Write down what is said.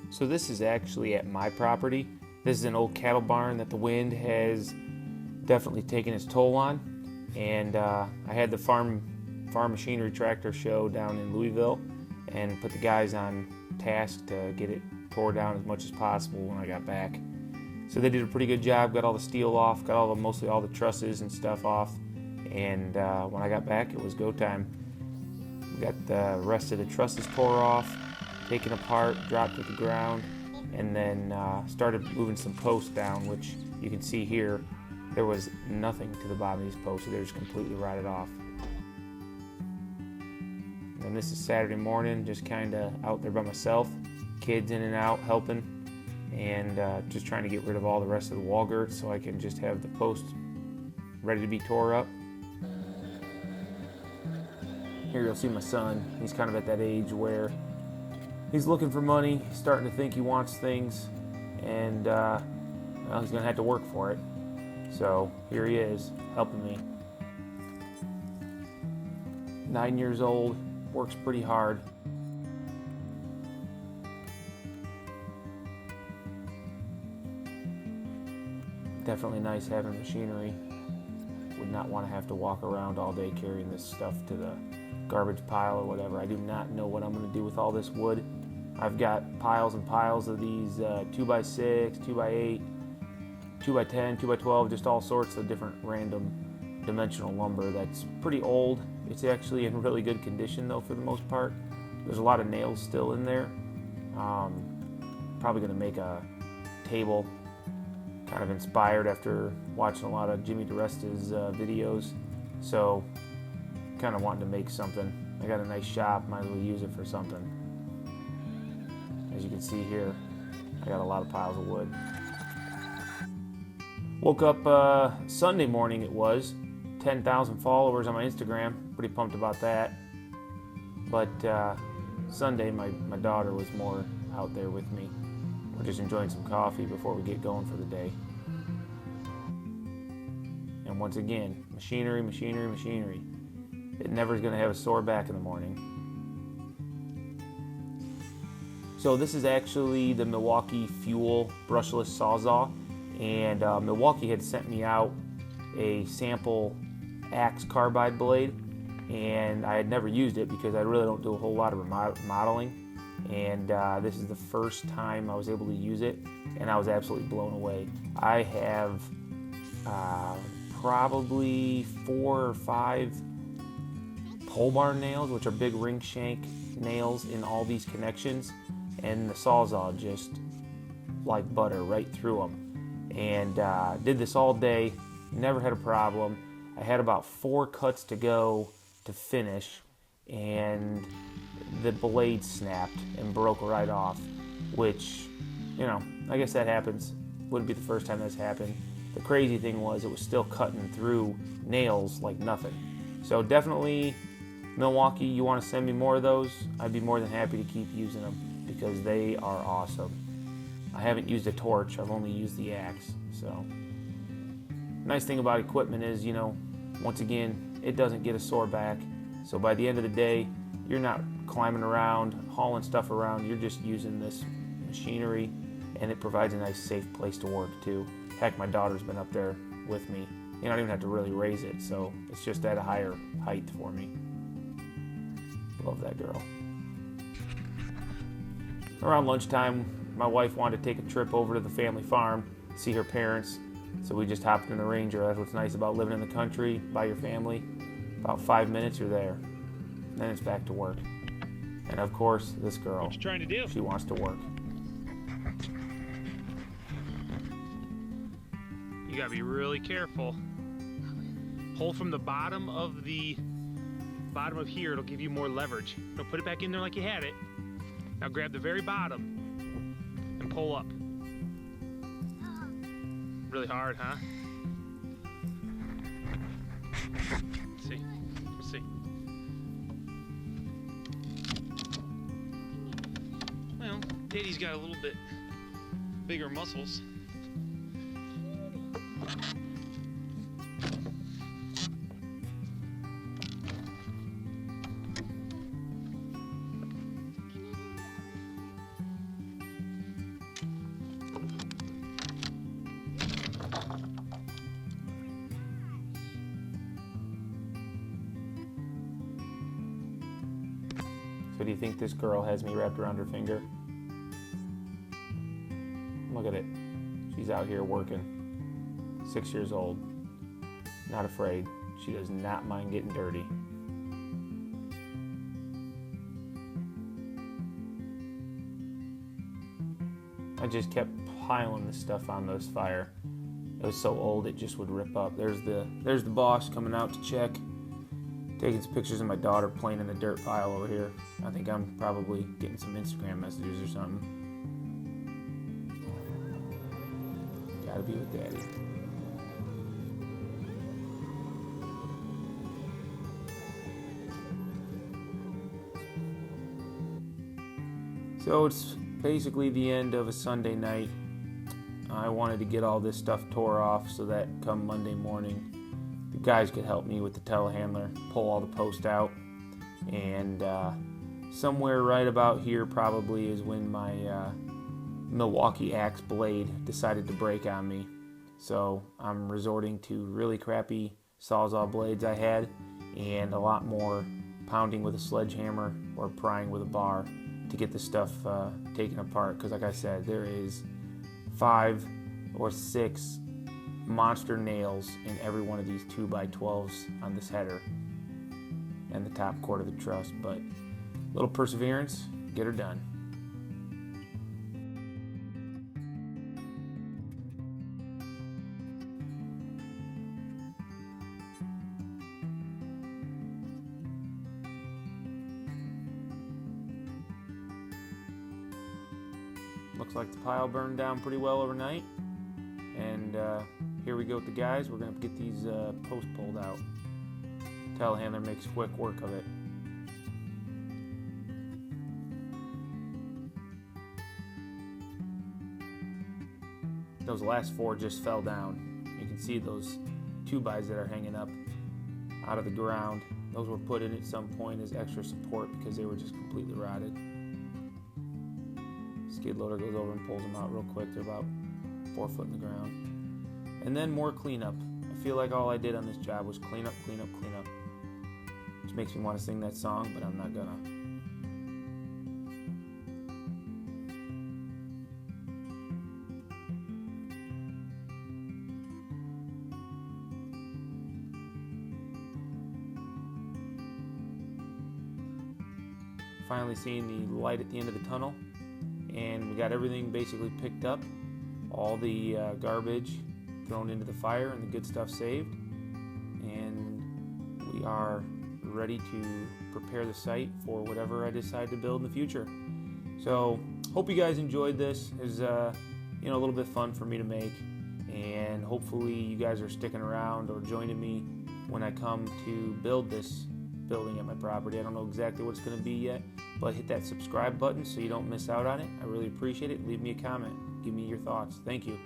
So this is actually at my property. This is an old cattle barn that the wind has definitely taken its toll on. And I had the farm machinery tractor show down in Louisville and put the guys on task to get it tore down as much as possible when I got back. So they did a pretty good job, got all the steel off, got mostly all the trusses and stuff off. And when I got back, it was go time. We got the rest of the trusses tore off, taken apart, dropped to the ground, and then started moving some posts down, which you can see here. There was nothing to the bottom of these posts, so they're just completely rotted off. And this is Saturday morning, just kind of out there by myself, kids in and out helping, and just trying to get rid of all the rest of the wall girts so I can just have the post ready to be tore up. Here you'll see my son. He's kind of at that age where he's looking for money, he's starting to think he wants things, and well, he's going to have to work for it. So here he is, helping me. 9 years old, works pretty hard. Definitely nice having machinery. Would not want to have to walk around all day carrying this stuff to the garbage pile or whatever. I do not know what I'm going to do with all this wood. I've got piles and piles of these 2x6, 2x8, 2x10, 2x12, just all sorts of different random dimensional lumber that's pretty old. It's actually in really good condition though for the most part. There's a lot of nails still in there. Probably going to make a table, kind of inspired after watching a lot of Jimmy DeResta's videos. So kind of wanting to make something. I got a nice shop, might as well use it for something. As you can see here, I got a lot of piles of wood. Woke up Sunday morning, it was 10,000 followers on my Instagram. Pretty pumped about that. But Sunday, my daughter was more out there with me. We're just enjoying some coffee before we get going for the day. And once again, machinery, machinery, machinery. It never is going to have a sore back in the morning. So this is actually the Milwaukee Fuel brushless Sawzall, and Milwaukee had sent me out a sample axe carbide blade, and I had never used it because I really don't do a whole lot of remodeling, and this is the first time I was able to use it, and I was absolutely blown away. I have probably 4 or 5 pole barn nails, which are big ring shank nails in all these connections, and the Sawzall just like butter right through them. And did this all day, never had a problem. I had about 4 cuts to go to finish, and the blade snapped and broke right off, which, you know, I guess that happens. Wouldn't be the first time that's happened. The crazy thing was it was still cutting through nails like nothing. So definitely, Milwaukee, you want to send me more of those, I'd be more than happy to keep using them because they are awesome. I haven't used a torch, I've only used the axe. So, nice thing about equipment is, you know, once again, it doesn't get a sore back. So by the end of the day, you're not climbing around, hauling stuff around, you're just using this machinery, and it provides a nice safe place to work too. Heck, my daughter's been up there with me. You don't even have to really raise it, so it's just at a higher height for me. Love that girl. Around lunchtime, my wife wanted to take a trip over to the family farm, see her parents, so we just hopped in the Ranger. That's what's nice about living in the country, by your family. About 5 minutes, you're there. Then it's back to work. And of course, this girl. What you trying to do? She wants to work. You gotta be really careful. Pull from the bottom of here, it'll give you more leverage. Now put it back in there like you had it. Now grab the very bottom and pull up. Really hard, huh? Let's see. Let's see. Well, Daddy's got a little bit bigger muscles. do you think this girl has me wrapped around her finger? Look at it. She's out here working. 6 years old. Not afraid. She does not mind getting dirty. I just kept piling this stuff on this fire. It was so old it just would rip up. There's the boss coming out to check. Taking some pictures of my daughter playing in the dirt pile over here. I think I'm probably getting some Instagram messages or something. Gotta be with Daddy. So it's basically the end of a Sunday night. I wanted to get all this stuff tore off so that come Monday morning, the guys could help me with the telehandler, pull all the post out. And somewhere right about here probably is when my Milwaukee axe blade decided to break on me. So I'm resorting to really crappy Sawzall blades I had and a lot more pounding with a sledgehammer or prying with a bar to get this stuff taken apart, because like I said, there is 5 or 6 monster nails in every one of these 2x12s on this header and the top cord of the truss, but a little perseverance, get her done. Looks like the pile burned down pretty well overnight. And here we go with the guys. We're going to get these posts pulled out. Telehandler makes quick work of it. Those last 4 just fell down. You can see those 2x that are hanging up out of the ground. Those were put in at some point as extra support because they were just completely rotted. Skid loader goes over and pulls them out real quick. They're about 4 foot in the ground. And then more cleanup. I feel like all I did on this job was clean up, clean up, clean up. Which makes me want to sing that song, but I'm not gonna. Finally seeing the light at the end of the tunnel. And we got everything basically picked up, all the garbage thrown into the fire and the good stuff saved, and we are ready to prepare the site for whatever I decide to build in the future. So hope you guys enjoyed this. It was a little bit fun for me to make, and hopefully you guys are sticking around or joining me when I come to build this building at my property. I don't know exactly what it's going to be yet, but hit that subscribe button so you don't miss out on it. I really appreciate it. Leave me a comment. Give me your thoughts. Thank you.